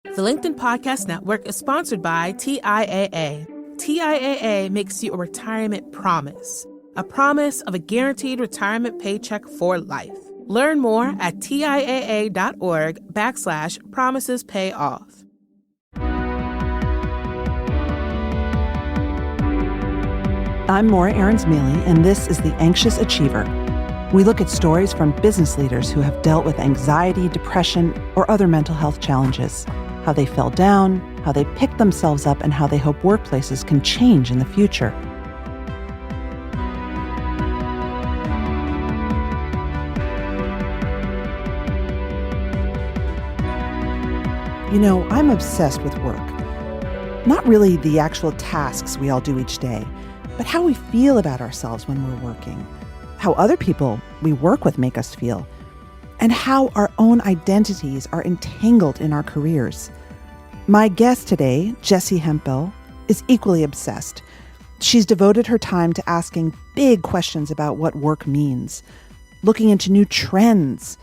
The LinkedIn Podcast Network is sponsored by TIAA. TIAA makes you a retirement promise, a promise of a guaranteed retirement paycheck for life. Learn more at TIAA.org/promises pay off. I'm Maura Aarons-Mele, and this is The Anxious Achiever. We look at stories from business leaders who have dealt with anxiety, depression, or other mental health challenges, how they fell down, how they picked themselves up, and how they hope workplaces can change in the future. You know, I'm obsessed with work. Not really the actual tasks we all do each day, but how we feel about ourselves when we're working, how other people we work with make us feel, and how our own identities are entangled in our careers. My guest today, Jessie Hempel, is equally obsessed. She's devoted her time to asking big questions about what work means, looking into new trends.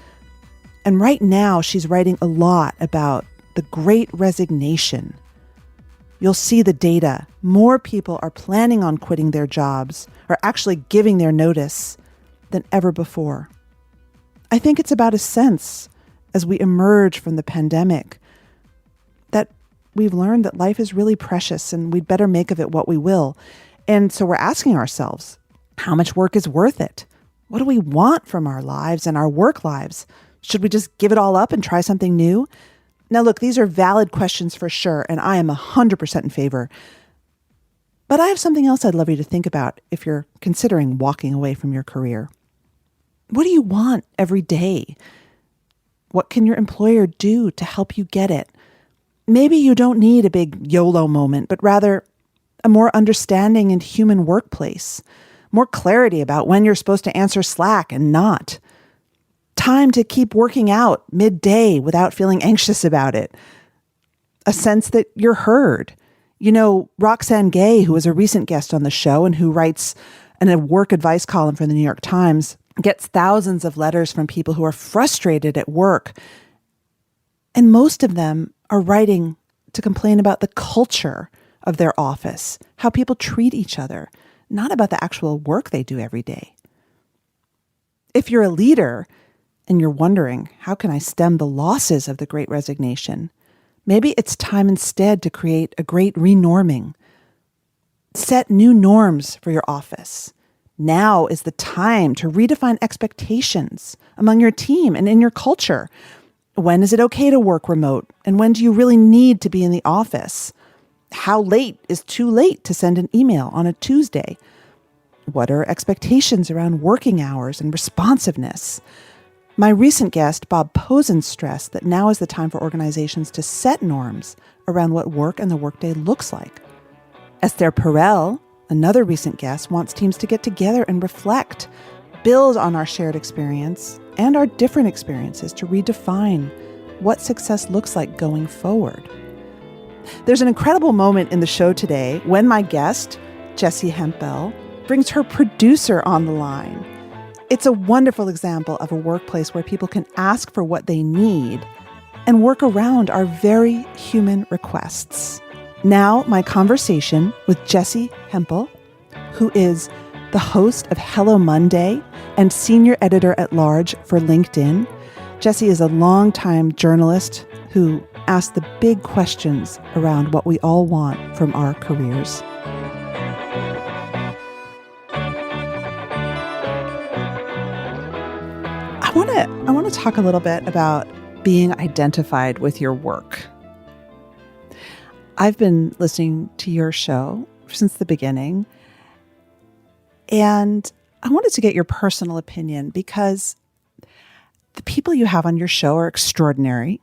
And right now, she's writing a lot about the Great Resignation. You'll see the data. More people are planning on quitting their jobs or actually giving their notice than ever before. I think it's about a sense, as we emerge from the pandemic, that we've learned that life is really precious and we'd better make of it what we will. And so we're asking ourselves, how much work is worth it? What do we want from our lives and our work lives? Should we just give it all up and try something new? Now, look, these are valid questions for sure, and I am 100% in favor. But I have something else I'd love you to think about if you're considering walking away from your career. What do you want every day? What can your employer do to help you get it? Maybe you don't need a big YOLO moment, but rather a more understanding and human workplace, more clarity about when you're supposed to answer Slack and not. Time to keep working out midday without feeling anxious about it. A sense that you're heard. You know, Roxane Gay, who was a recent guest on the show and who writes a work advice column for the New York Times, gets thousands of letters from people who are frustrated at work. And most of them are writing to complain about the culture of their office, how people treat each other, not about the actual work they do every day. If you're a leader and you're wondering, how can I stem the losses of the Great Resignation? Maybe it's time instead to create a great renorming. Set new norms for your office. Now is the time to redefine expectations among your team and in your culture. When is it okay to work remote? And when do you really need to be in the office? How late is too late to send an email on a Tuesday? What are expectations around working hours and responsiveness? My recent guest, Bob Posen, stressed that now is the time for organizations to set norms around what work and the workday looks like. Esther Perel, another recent guest, wants teams to get together and reflect, build on our shared experience and our different experiences to redefine what success looks like going forward. There's an incredible moment in the show today when my guest, Jessie Hempel, brings her producer on the line. It's a wonderful example of a workplace where people can ask for what they need and work around our very human requests. Now, my conversation with Jessie Hempel, who is the host of Hello Monday and senior editor-at-large for LinkedIn. Jessie is a longtime journalist who asks the big questions around what we all want from our careers. I want to talk a little bit about being identified with your work. I've been listening to your show since the beginning, and I wanted to get your personal opinion because the people you have on your show are extraordinary,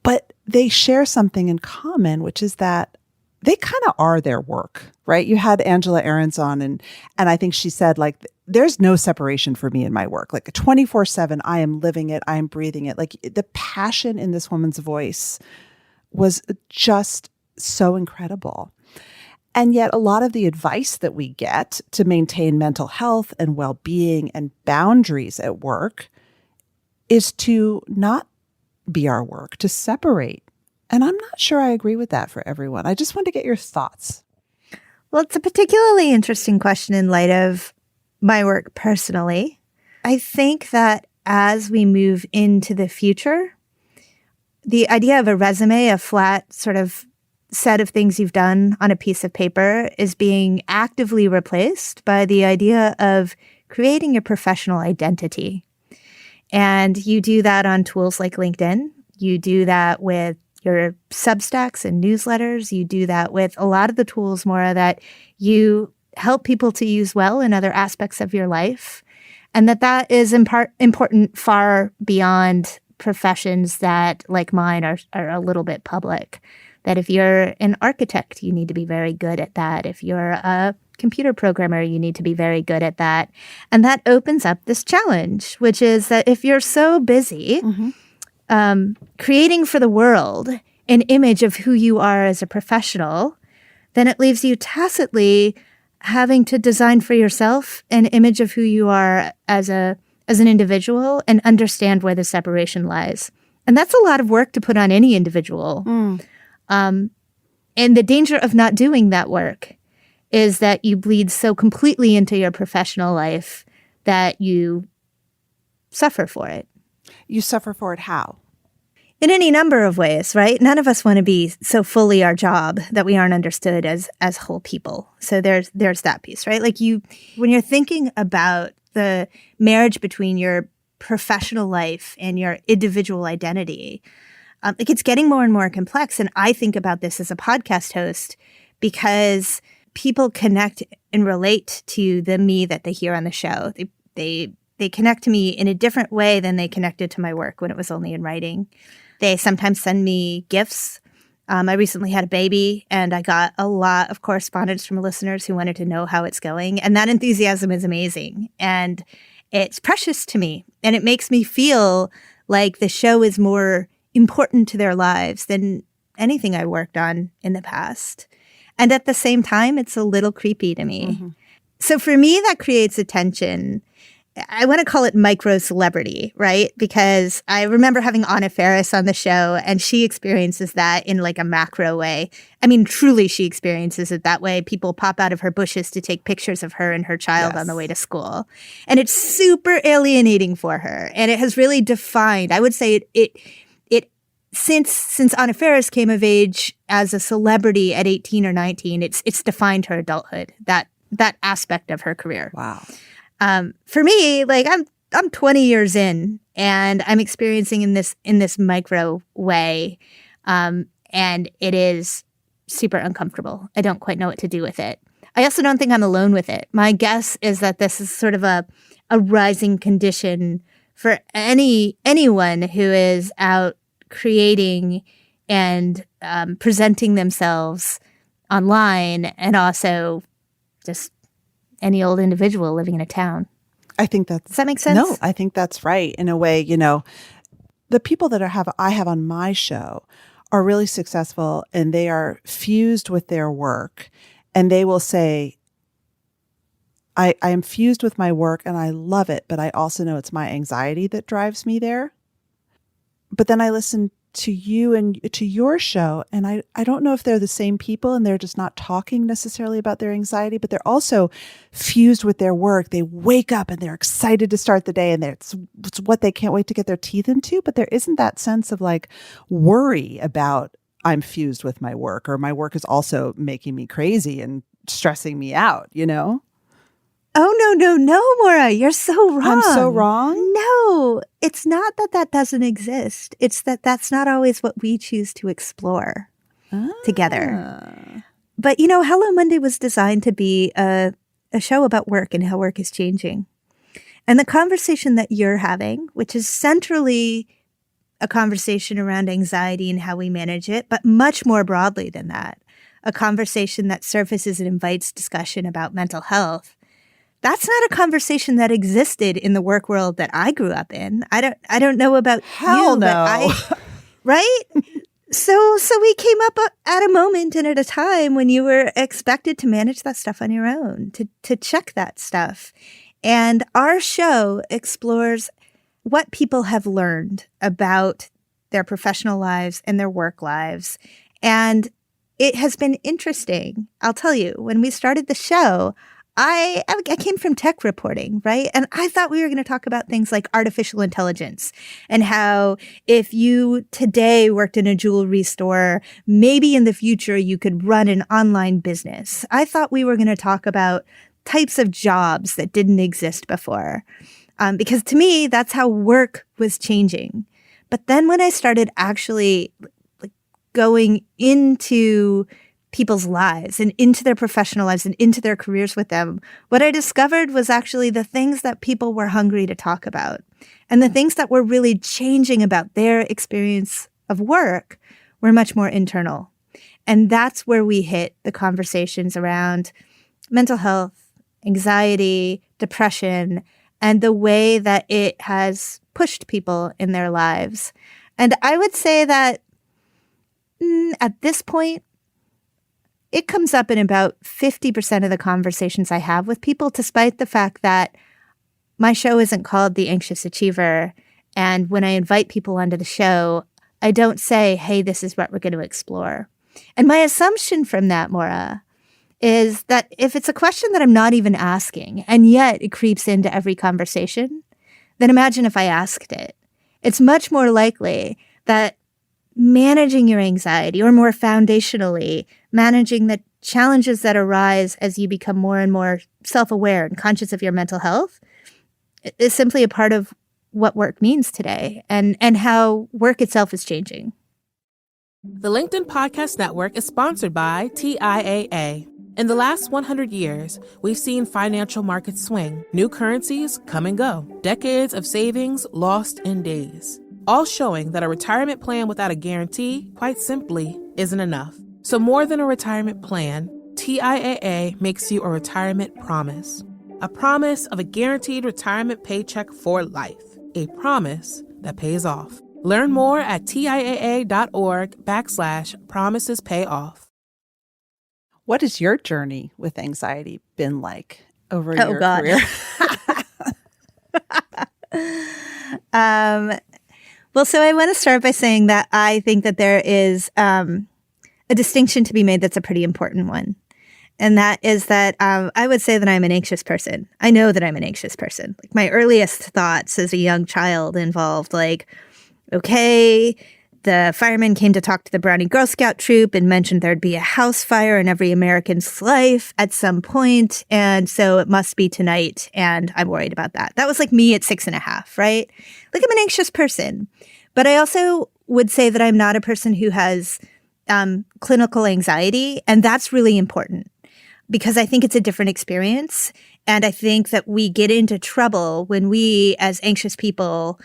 but they share something in common, which is that they kind of are their work, right? You had Angela Aarons on, and I think she said, like, there's no separation for me in my work. Like 24/7, I am living it. I am breathing it. Like the passion in this woman's voice was just so incredible. And yet a lot of the advice that we get to maintain mental health and well-being and boundaries at work is to not be our work, to separate And I'm not sure I agree with that for everyone. I just want to get your thoughts. Well, it's a particularly interesting question in light of my work personally. I think that as we move into the future, the idea of a resume, a flat sort of set of things you've done on a piece of paper, is being actively replaced by the idea of creating a professional identity. And you do that on tools like LinkedIn. You do that with your Substacks and newsletters. You do that with a lot of the tools, Maura, that you help people to use well in other aspects of your life. And that is in part important far beyond professions that, like mine, are a little bit public. That if you're an architect, you need to be very good at that. If you're a computer programmer, you need to be very good at that. And that opens up this challenge, which is that if you're so busy creating for the world an image of who you are as a professional, then it leaves you tacitly having to design for yourself an image of who you are as an individual and understand where the separation lies. And that's a lot of work to put on any individual. And the danger of not doing that work is that you bleed so completely into your professional life that you suffer for it. You suffer for it how? In any number of ways, right? None of us want to be so fully our job that we aren't understood as whole people. So there's that piece, right? Like when you're thinking about the marriage between your professional life and your individual identity, like it's getting more and more complex. And I think about this as a podcast host because people connect and relate to the me that they hear on the show. They connect to me in a different way than they connected to my work when it was only in writing. They sometimes send me gifts. I recently had a baby, and I got a lot of correspondence from listeners who wanted to know how it's going. And that enthusiasm is amazing. And it's precious to me. And it makes me feel like the show is more important to their lives than anything I worked on in the past. And at the same time, it's a little creepy to me. Mm-hmm. So for me, that creates a tension. I want to call it micro celebrity, right? Because I remember having Anna Faris on the show, and she experiences that in like a macro way. I mean, truly, she experiences it that way. People pop out of her bushes to take pictures of her and her child on the way to school. And it's super alienating for her. And it has really defined, I would say it since Anna Faris came of age as a celebrity at 18 or 19, it's defined her adulthood, that aspect of her career. Wow. For me, like I'm 20 years in, and I'm experiencing in this micro way, and it is super uncomfortable. I don't quite know what to do with it. I also don't think I'm alone with it. My guess is that this is sort of a rising condition for anyone who is out creating and presenting themselves online, and also just any old individual living in a town. I think does that make sense? No, I think that's right. In a way, you know, the people that I have on my show are really successful, and they are fused with their work, and they will say, I am fused with my work and I love it, but I also know it's my anxiety that drives me there. But then I listen to you and to your show, and I don't know if they're the same people and they're just not talking necessarily about their anxiety, but they're also fused with their work. They wake up and they're excited to start the day, and it's what they can't wait to get their teeth into. But there isn't that sense of like worry about I'm fused with my work, or my work is also making me crazy and stressing me out, you know? Oh, no, Maura, you're so wrong. I'm so wrong? No, it's not that doesn't exist. It's that's not always what we choose to explore together. But, you know, Hello Monday was designed to be a show about work and how work is changing. And the conversation that you're having, which is centrally a conversation around anxiety and how we manage it, but much more broadly than that, a conversation that surfaces and invites discussion about mental health. That's not a conversation that existed in the work world that I grew up in. I don't know about Hell you, no. But right? So we came up at a moment and at a time when you were expected to manage that stuff on your own, to check that stuff. And our show explores what people have learned about their professional lives and their work lives. And it has been interesting. I'll tell you, when we started the show, I came from tech reporting, right? And I thought we were going to talk about things like artificial intelligence and how if you today worked in a jewelry store, maybe in the future you could run an online business. I thought we were going to talk about types of jobs that didn't exist before. Because to me, that's how work was changing. But then when I started actually going into people's lives and into their professional lives and into their careers with them, what I discovered was actually the things that people were hungry to talk about and the things that were really changing about their experience of work were much more internal. And that's where we hit the conversations around mental health, anxiety, depression, and the way that it has pushed people in their lives. And I would say that at this point, it comes up in about 50% of the conversations I have with people, despite the fact that my show isn't called The Anxious Achiever. And when I invite people onto the show, I don't say, hey, this is what we're going to explore. And my assumption from that, Maura, is that if it's a question that I'm not even asking, and yet it creeps into every conversation, then imagine if I asked it. It's much more likely that managing your anxiety, or more foundationally, managing the challenges that arise as you become more and more self-aware and conscious of your mental health, is simply a part of what work means today and how work itself is changing. The LinkedIn Podcast Network is sponsored by TIAA. In the last 100 years, we've seen financial markets swing, new currencies come and go, decades of savings lost in days, all showing that a retirement plan without a guarantee, quite simply, isn't enough. So more than a retirement plan, TIAA makes you a retirement promise. A promise of a guaranteed retirement paycheck for life. A promise that pays off. Learn more at TIAA.org/promisespayoff. What has your journey with anxiety been like over your career? Well, so I want to start by saying that I think that there is a distinction to be made that's a pretty important one. And that is that I would say that I'm an anxious person. I know that I'm an anxious person. Like my earliest thoughts as a young child involved okay, the firemen came to talk to the Brownie Girl Scout troop and mentioned there'd be a house fire in every American's life at some point, and so it must be tonight, and I'm worried about that. That was like me at 6.5, right? Like I'm an anxious person. But I also would say that I'm not a person who has clinical anxiety, and that's really important because I think it's a different experience, and I think that we get into trouble when we, as anxious people,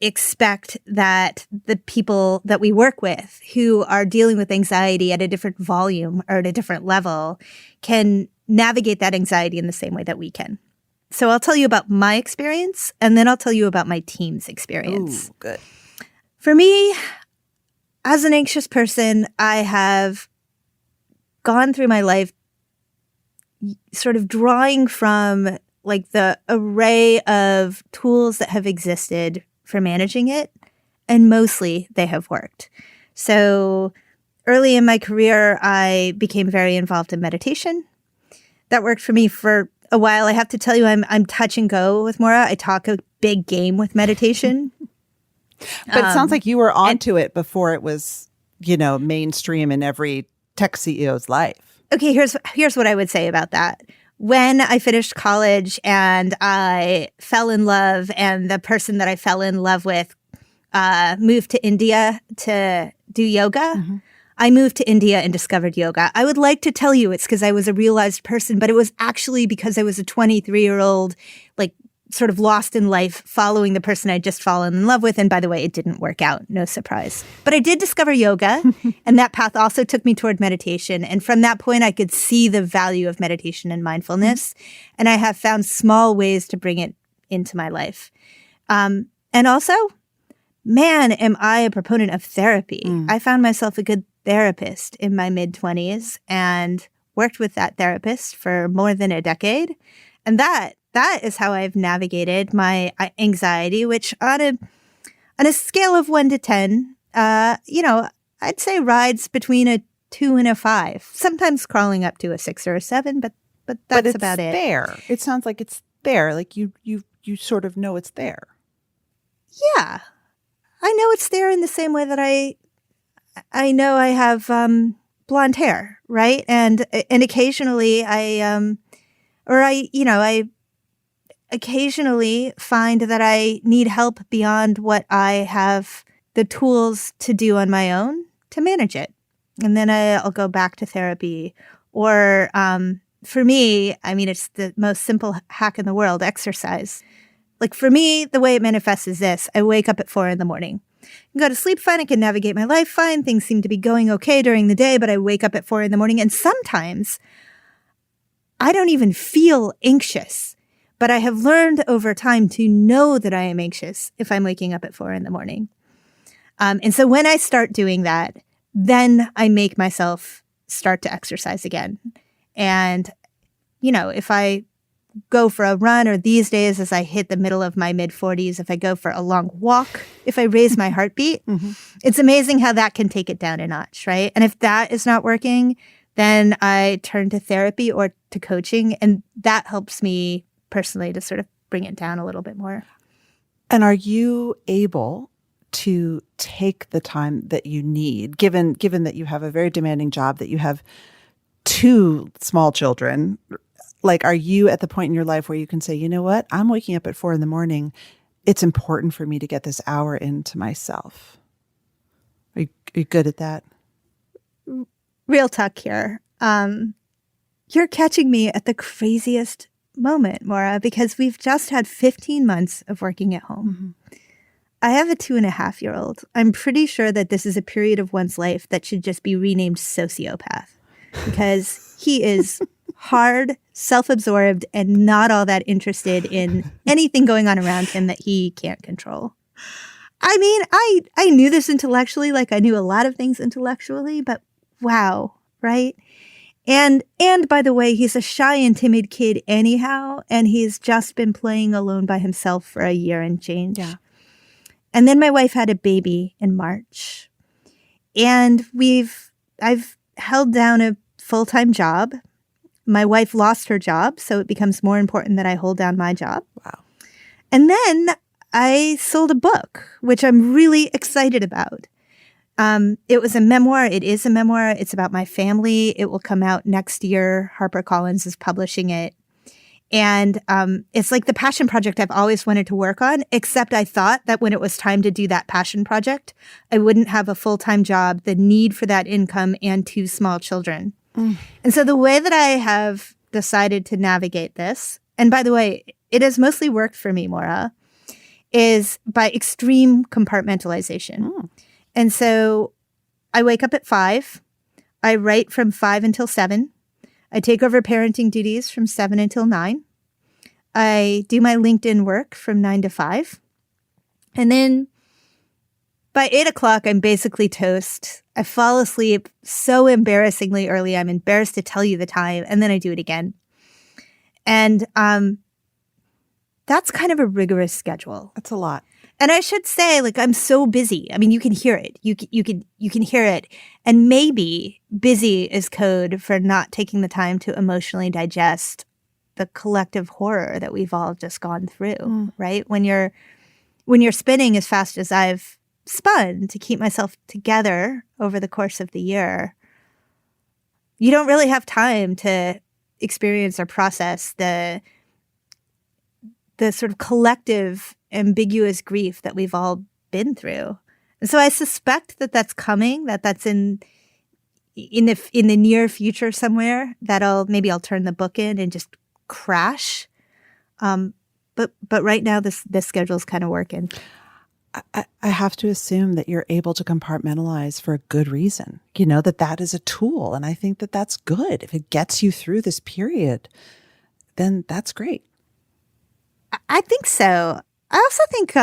expect that the people that we work with who are dealing with anxiety at a different volume or at a different level can navigate that anxiety in the same way that we can. So I'll tell you about my experience, and then I'll tell you about my team's experience. Ooh, good. For me, as an anxious person, I have gone through my life sort of drawing from like the array of tools that have existed for managing it, and mostly they have worked. So early in my career, I became very involved in meditation. That worked for me for a while. I have to tell you, I'm touch and go with Maura. I talk a big game with meditation. But it sounds like you were onto it before it was, mainstream in every tech CEO's life. Okay, here's what I would say about that. When I finished college and I fell in love, and the person that I fell in love with moved to India to do yoga, I moved to India and discovered yoga. I would like to tell you it's because I was a realized person, but it was actually because I was a 23-year-old, sort of lost in life following the person I'd just fallen in love with. And by the way, it didn't work out. No surprise. But I did discover yoga, and that path also took me toward meditation. And from that point, I could see the value of meditation and mindfulness. And I have found small ways to bring it into my life. And also, man, am I a proponent of therapy. I found myself a good therapist in my mid-20s and worked with that therapist for more than a decade. And that is how I've navigated my anxiety, which on On a scale of 1 to 10, I'd say rides between a 2 and a 5, sometimes crawling up to a 6 or a 7, but that's about it. There. It sounds like it's there. Like you sort of know it's there. Yeah. I know it's there in the same way that I know I have blonde hair, right? And occasionally I occasionally find that I need help beyond what I have the tools to do on my own to manage it. And then I'll go back to therapy. Or for me, I mean, it's the most simple hack in the world, exercise. Like for me, the way it manifests is this. I wake up at 4 a.m. I can go to sleep fine. I can navigate my life fine. Things seem to be going okay during the day, but I wake up at 4 a.m. And sometimes I don't even feel anxious. But I have learned over time to know that I am anxious if I'm waking up at 4 a.m. And so when I start doing that, then I make myself start to exercise again. And, if I go for a run, or these days as I hit the middle of my mid-40s, if I go for a long walk, if I raise my heartbeat, it's amazing how that can take it down a notch, right? And if that is not working, then I turn to therapy or to coaching, and that helps me personally to sort of bring it down a little bit more. And are you able to take the time that you need, given that you have a very demanding job, that you have 2 small children? Like, are you at the point in your life where you can say, you know what, I'm waking up at 4 a.m. It's important for me to get this hour into myself. Are you good at that? Real talk here. You're catching me at the craziest moment, Maura, because we've just had 15 months of working at home. I have a 2.5-year-old. I'm pretty sure that this is a period of one's life that should just be renamed sociopath, because he is hard, self-absorbed, and not all that interested in anything going on around him that he can't control. I mean, I knew this intellectually, like I knew a lot of things intellectually, but wow, right? And by the way, he's a shy and timid kid anyhow, and he's just been playing alone by himself for a year and change. Yeah. And then my wife had a baby in March. And I've held down a full-time job. My wife lost her job, so it becomes more important that I hold down my job. Wow. And then I sold a book, which I'm really excited about. It was a memoir. It is a memoir. It's about my family. It will come out next year. HarperCollins is publishing it. And it's like the passion project I've always wanted to work on, except I thought that when it was time to do that passion project, I wouldn't have a full-time job, the need for that income, and 2 small children. And so the way that I have decided to navigate this, and by the way, it has mostly worked for me, Maura, is by extreme compartmentalization. And so I wake up at 5. I write from 5 until 7. I take over parenting duties from 7 until 9. I do my LinkedIn work from 9 to 5. And then by 8 o'clock, I'm basically toast. I fall asleep so embarrassingly early. I'm embarrassed to tell you the time. And then I do it again. And that's kind of a rigorous schedule. That's a lot. And I should say, like, I'm so busy. I mean, you can hear it. You can hear it. And maybe busy is code for not taking the time to emotionally digest the collective horror that we've all just gone through, right? When you're spinning as fast as I've spun to keep myself together over the course of the year, you don't really have time to experience or process the sort of collective ambiguous grief that we've all been through. And so I suspect that that's coming, that's in the near future somewhere, that I'll turn the book in and just crash. But right now this schedule's kind of working. I have to assume that you're able to compartmentalize for a good reason, that is a tool. And I think that that's good. If it gets you through this period, then that's great. I think so. I also think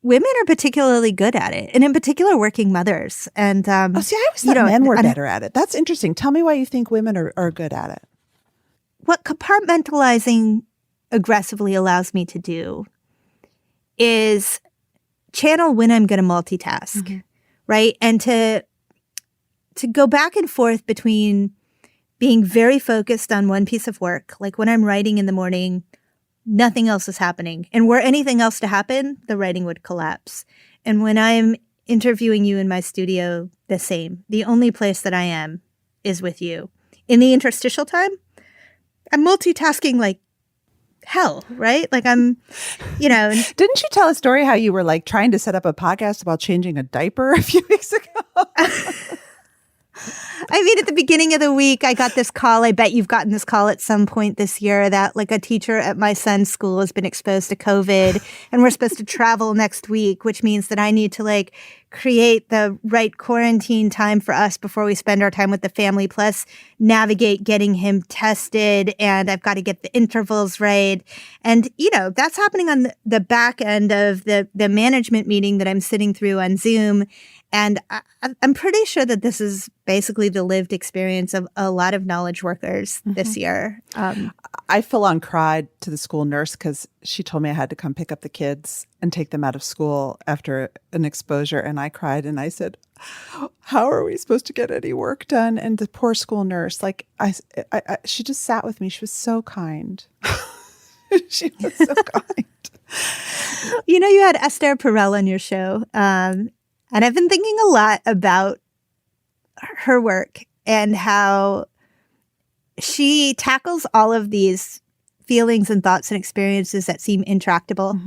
women are particularly good at it, and in particular, working mothers. And I always thought men were better at it. That's interesting. Tell me why you think women are good at it. What compartmentalizing aggressively allows me to do is channel when I'm going to multitask, right? And to go back and forth between being very focused on one piece of work, like when I'm writing in the morning, nothing else is happening. And were anything else to happen, the writing would collapse. And when I'm interviewing you in my studio, the same. The only place that I am is with you. In the interstitial time, I'm multitasking like hell, right? Like I'm, Didn't you tell a story how you were like trying to set up a podcast about changing a diaper a few weeks ago? I mean, at the beginning of the week, I got this call. I bet you've gotten this call at some point this year that like a teacher at my son's school has been exposed to COVID and we're supposed to travel next week, which means that I need to like create the right quarantine time for us before we spend our time with the family, plus navigate getting him tested. And I've got to get the intervals right. And, that's happening on the back end of the management meeting that I'm sitting through on Zoom. And I'm pretty sure that this is basically the lived experience of a lot of knowledge workers this year. I full on cried to the school nurse because she told me I had to come pick up the kids and take them out of school after an exposure. And I cried and I said, how are we supposed to get any work done? And the poor school nurse, like she just sat with me. She was so kind. She was so kind. You had Esther Perel on your show. And I've been thinking a lot about her work and how she tackles all of these feelings and thoughts and experiences that seem intractable.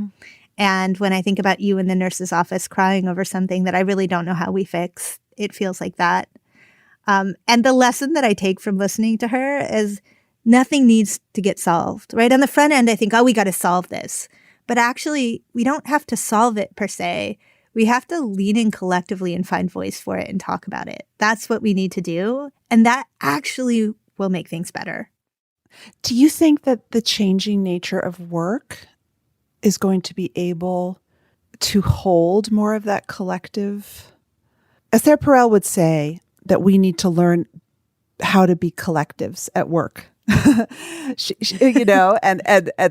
And when I think about you in the nurse's office crying over something that I really don't know how we fix, it feels like that. And the lesson that I take from listening to her is nothing needs to get solved, right? On the front end, I think, we got to solve this. But actually, we don't have to solve it per se. We have to lean in collectively and find voice for it and talk about it. That's what we need to do. And that actually will make things better. Do you think that the changing nature of work is going to be able to hold more of that collective? Esther Perel would say that we need to learn how to be collectives at work. she, and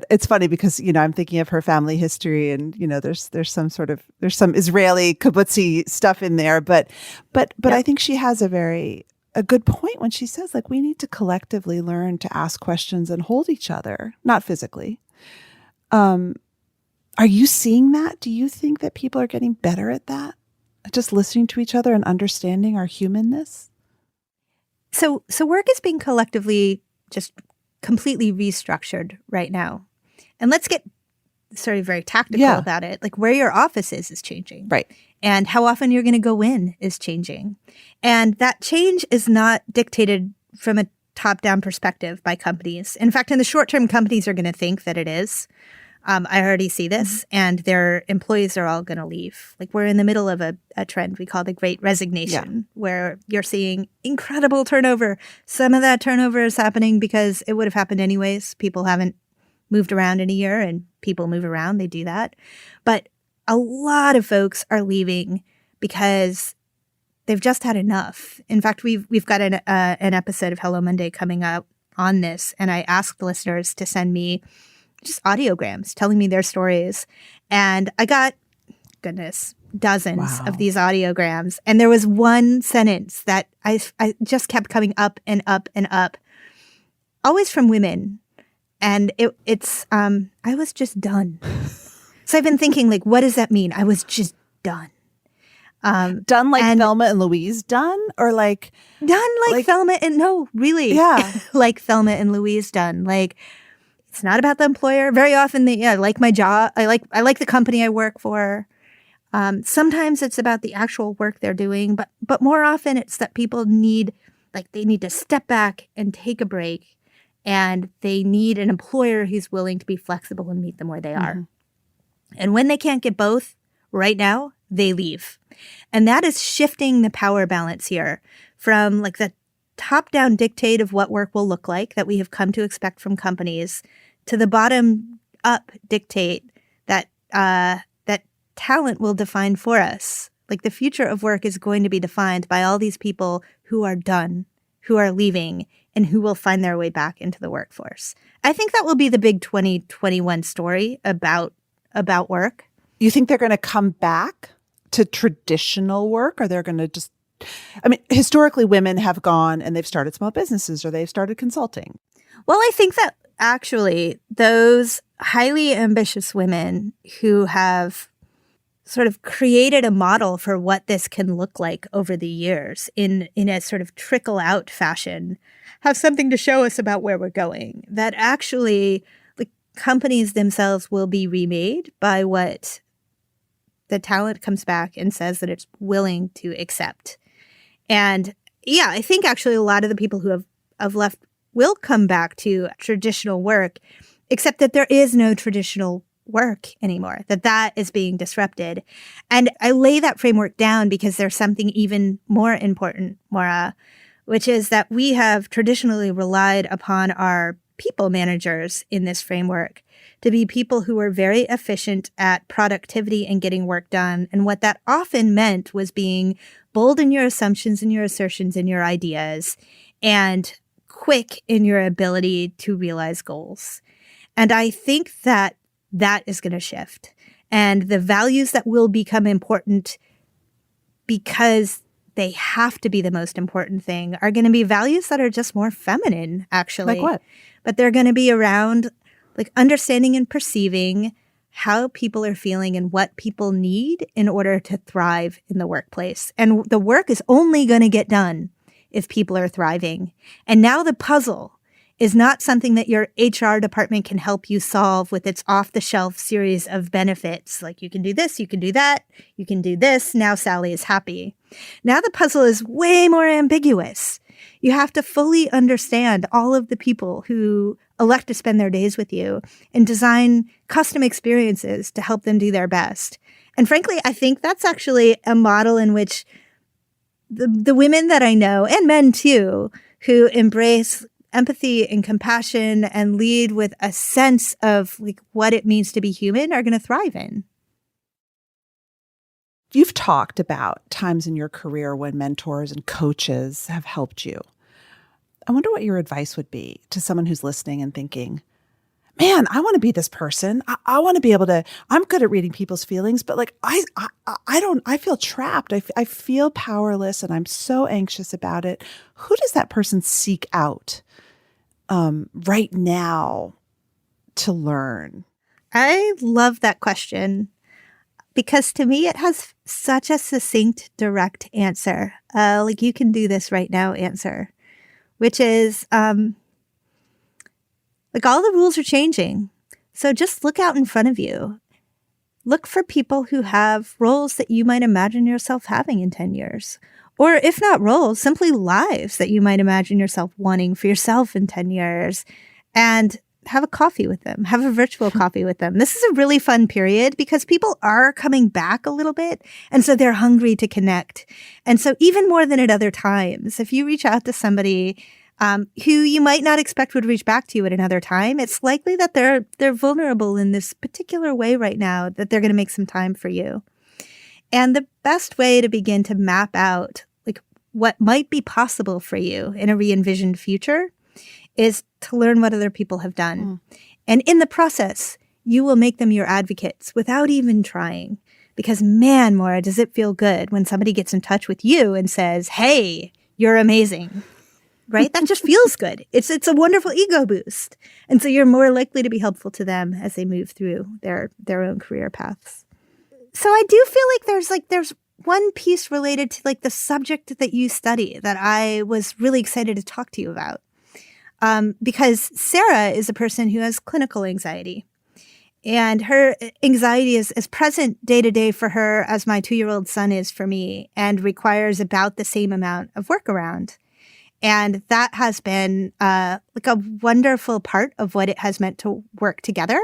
it's funny because, I'm thinking of her family history and, there's some Israeli kibbutzi stuff in there, but I think she has a good point when she says like, we need to collectively learn to ask questions and hold each other, not physically. Are you seeing that? Do you think that people are getting better at that? Just listening to each other and understanding our humanness? So work is being collectively just completely restructured right now. And let's get very tactical about it. Like where your office is changing. Right. And how often you're going to go in is changing. And that change is not dictated from a top-down perspective by companies. In fact, in the short term, companies are going to think that it is. I already see this, and their employees are all going to leave. Like we're in the middle of a trend we call the Great Resignation, where you're seeing incredible turnover. Some of that turnover is happening because it would have happened anyways. People haven't moved around in a year, and people move around. They do that. But a lot of folks are leaving because they've just had enough. In fact, we've got an episode of Hello Monday coming up on this, and I asked listeners to send me just audiograms telling me their stories. And I got, dozens of these audiograms. And there was one sentence that I just kept coming up and up and up, always from women. And it's I was just done. So I've been thinking, like, what does that mean? I was just done. Done like Thelma and Louise done? Or like... Done like Thelma and... No, really. Yeah. Like Thelma and Louise done. Like... It's not about the employer. Very often, I like my job. I like the company I work for. Sometimes it's about the actual work they're doing, but more often it's that people need to step back and take a break, and they need an employer who's willing to be flexible and meet them where they are. And when they can't get both right now, they leave, and that is shifting the power balance here from like the top-down dictate of what work will look like that we have come to expect from companies to the bottom-up dictate that that talent will define for us. Like the future of work is going to be defined by all these people who are done, who are leaving, and who will find their way back into the workforce. I think that will be the big 2021 story about work. You think they're going to come back to traditional work, or they're going to just, I mean, historically women have gone and they've started small businesses or they've started consulting. Well, I think that actually those highly ambitious women who have sort of created a model for what this can look like over the years in a sort of trickle out fashion have something to show us about where we're going. That actually the companies themselves will be remade by what the talent comes back and says that it's willing to accept. And yeah, I think actually a lot of the people who have left will come back to traditional work, except that there is no traditional work anymore, that is being disrupted. And I lay that framework down because there's something even more important, Maura, which is that we have traditionally relied upon our people managers in this framework to be people who were very efficient at productivity and getting work done. And what that often meant was being bold in your assumptions and your assertions and your ideas, and quick in your ability to realize goals. And I think that is going to shift. And the values that will become important because they have to be the most important thing are going to be values that are just more feminine, actually. Like what? But they're going to be around like understanding and perceiving how people are feeling and what people need in order to thrive in the workplace. And the work is only going to get done if people are thriving. And now the puzzle is not something that your HR department can help you solve with its off-the-shelf series of benefits. Like you can do this, you can do that, you can do this. Now Sally is happy. Now the puzzle is way more ambiguous. You have to fully understand all of the people who elect to spend their days with you and design custom experiences to help them do their best. And frankly, I think that's actually a model in which the women that I know, and men too, who embrace empathy and compassion and lead with a sense of like what it means to be human are going to thrive in. You've talked about times in your career when mentors and coaches have helped you. I wonder what your advice would be to someone who's listening and thinking, man, I want to be this person. I want to be able to, I'm good at reading people's feelings, but like, I feel trapped. I feel powerless and I'm so anxious about it. Who does that person seek out right now to learn? I love that question because to me, it has such a succinct, direct answer. Like you can do this right now answer, which is, like all the rules are changing. So just look out in front of you. Look for people who have roles that you might imagine yourself having in 10 years. Or if not roles, simply lives that you might imagine yourself wanting for yourself in 10 years. And have a coffee with them. Have a virtual coffee with them. This is a really fun period because people are coming back a little bit. And so they're hungry to connect. And so even more than at other times, if you reach out to somebody who you might not expect would reach back to you at another time, it's likely that they're vulnerable in this particular way right now, that they're going to make some time for you. And the best way to begin to map out like what might be possible for you in a re-envisioned future is to learn what other people have done. And in the process, you will make them your advocates without even trying. Because man, Maura, does it feel good when somebody gets in touch with you and says, hey, you're amazing. Right? That just feels good. It's a wonderful ego boost. And so you're more likely to be helpful to them as they move through their own career paths. So I do feel like there's one piece related to like the subject that you study that I was really excited to talk to you about. Because Sarah is a person who has clinical anxiety. And her anxiety is as present day to day for her as my 2-year-old son is for me, and requires about the same amount of workaround. And that has been like a wonderful part of what it has meant to work together.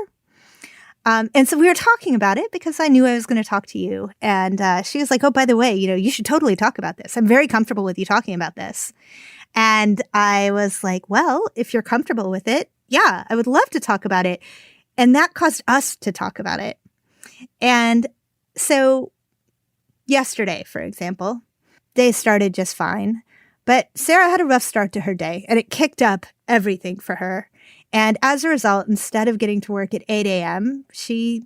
And so we were talking about it because I knew I was going to talk to you. And she was like, oh, by the way, you should totally talk about this. I'm very comfortable with you talking about this. And I was like, well, if you're comfortable with it, yeah, I would love to talk about it. And that caused us to talk about it. And so yesterday, for example, day started just fine. But Sarah had a rough start to her day, and it kicked up everything for her. And as a result, instead of getting to work at 8 a.m., she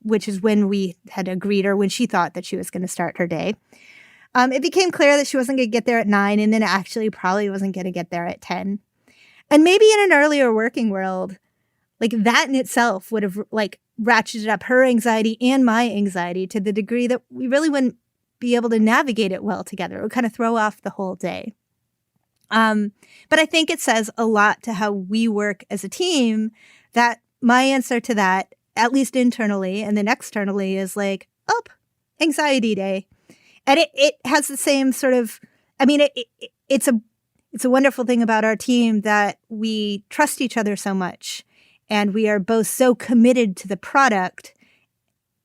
which is when we had agreed or when she thought that she was going to start her day. It became clear that she wasn't going to get there at 9 and then actually probably wasn't going to get there at 10. And maybe in an earlier working world, like that in itself would have like ratcheted up her anxiety and my anxiety to the degree that we really wouldn't be able to navigate it well together. It would kind of throw off the whole day. But I think it says a lot to how we work as a team that my answer to that, at least internally and then externally, is like, oh, anxiety day. And it has the same sort of, I mean, it's a wonderful thing about our team that we trust each other so much. And we are both so committed to the product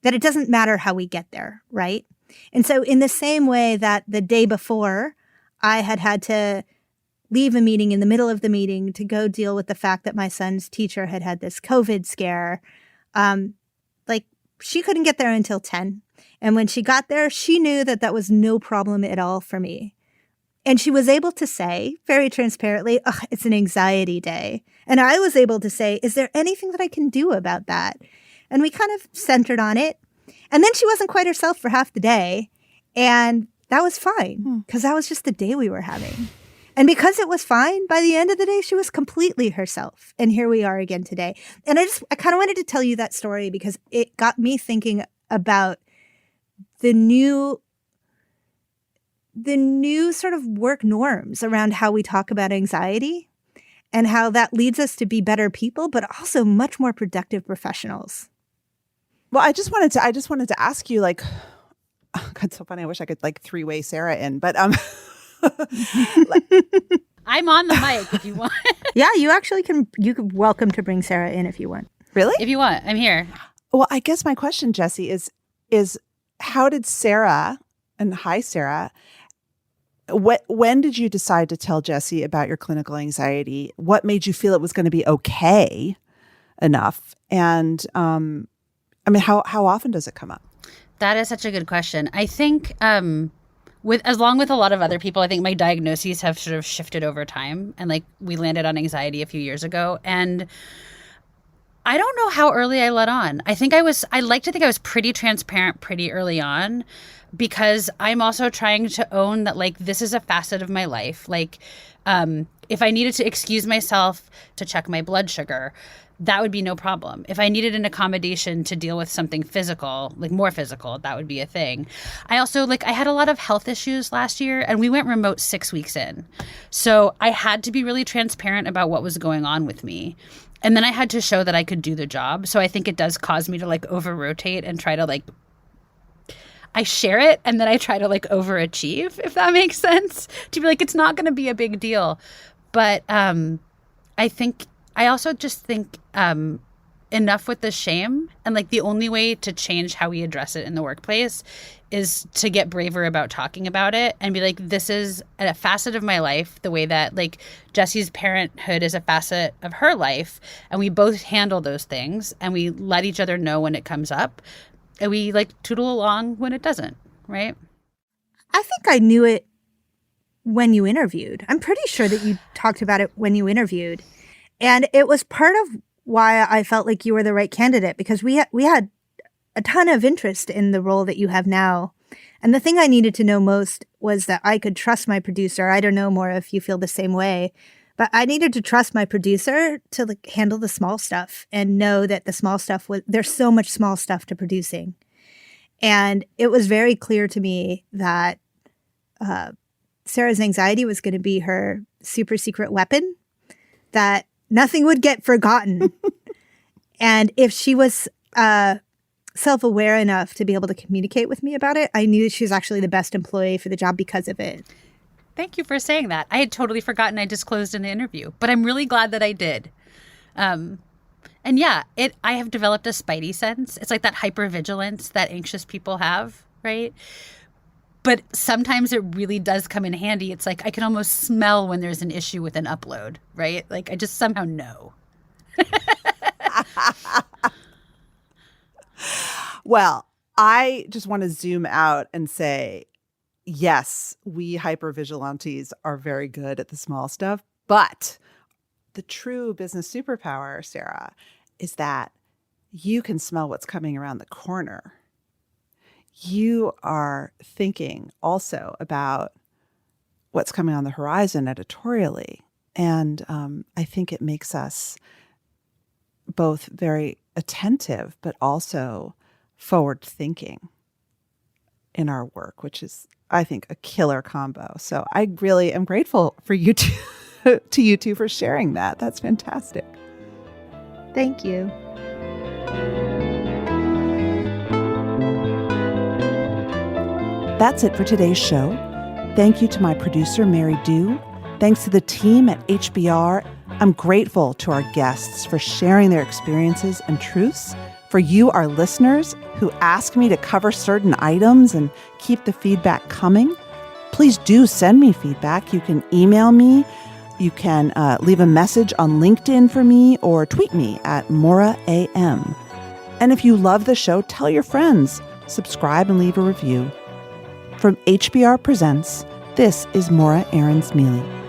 that it doesn't matter how we get there, right? And so in the same way that the day before, I had to leave a meeting in the middle of the meeting to go deal with the fact that my son's teacher had this COVID scare, like she couldn't get there until 10. And when she got there, she knew that that was no problem at all for me. And she was able to say very transparently, oh, it's an anxiety day. And I was able to say, is there anything that I can do about that? And we kind of centered on it. And then she wasn't quite herself for half the day. And that was fine because that was just the day we were having. And because it was fine, by the end of the day, she was completely herself. And here we are again today. And I kind of wanted to tell you that story because it got me thinking about the new sort of work norms around how we talk about anxiety and how that leads us to be better people, but also much more productive professionals. Well, I just wanted to ask you, like, oh, God, so funny. I wish I could like three-way Sarah in, but I'm on the mic if you want. Yeah, you actually can. You could welcome to bring Sarah in if you want. Really? If you want, I'm here. Well, I guess my question, Jessie, is how did Sarah, and hi, Sarah, when did you decide to tell Jessie about your clinical anxiety? What made you feel it was going to be okay enough? And I mean, how often does it come up? That is such a good question. I think along with a lot of other people, I think my diagnoses have sort of shifted over time. And like we landed on anxiety a few years ago. And I don't know how early I let on. I like to think I was pretty transparent pretty early on because I'm also trying to own that like this is a facet of my life. Like if I needed to excuse myself to check my blood sugar, that would be no problem. If I needed an accommodation to deal with something physical, like more physical, that would be a thing. I also I had a lot of health issues last year and we went remote 6 weeks in. So I had to be really transparent about what was going on with me. And then I had to show that I could do the job. So I think it does cause me to like over rotate and try to I share it and then I try to overachieve, if that makes sense, to be like, it's not going to be a big deal. But I also just think enough with the shame and the only way to change how we address it in the workplace is to get braver about talking about it and be like, this is a facet of my life, the way that Jessie's parenthood is a facet of her life. And we both handle those things and we let each other know when it comes up and we tootle along when it doesn't. Right. I think I knew it when you interviewed. I'm pretty sure that you talked about it when you interviewed. And it was part of why I felt like you were the right candidate because we had a ton of interest in the role that you have now. And the thing I needed to know most was that I could trust my producer. I don't know more if you feel the same way, but I needed to trust my producer to handle the small stuff and know that the small stuff there's so much small stuff to producing. And it was very clear to me that Sarah's anxiety was going to be her super secret weapon, that nothing would get forgotten. And if she was self-aware enough to be able to communicate with me about it, I knew she was actually the best employee for the job because of it. Thank you for saying that. I had totally forgotten I disclosed in the interview, but I'm really glad that I did. And yeah, I have developed a spidey sense. It's like that hypervigilance that anxious people have, right? But sometimes it really does come in handy. It's like I can almost smell when there's an issue with an upload, right? I just somehow know. Well, I just want to zoom out and say, yes, we hypervigilantes are very good at the small stuff, but the true business superpower, Sarah, is that you can smell what's coming around the corner. You are thinking also about what's coming on the horizon editorially. And I think it makes us both very attentive, but also forward thinking in our work, which is, I think, a killer combo. So I really am grateful for you two, to you two for sharing that. That's fantastic. Thank you. That's it for today's show. Thank you to my producer, Mary Dew. Thanks to the team at HBR. I'm grateful to our guests for sharing their experiences and truths. For you, our listeners, who ask me to cover certain items and keep the feedback coming, please do send me feedback. You can email me. You can leave a message on LinkedIn for me or tweet me at MauraAM. And if you love the show, tell your friends. Subscribe and leave a review. From HBR Presents, this is Maura Aarons-Mele.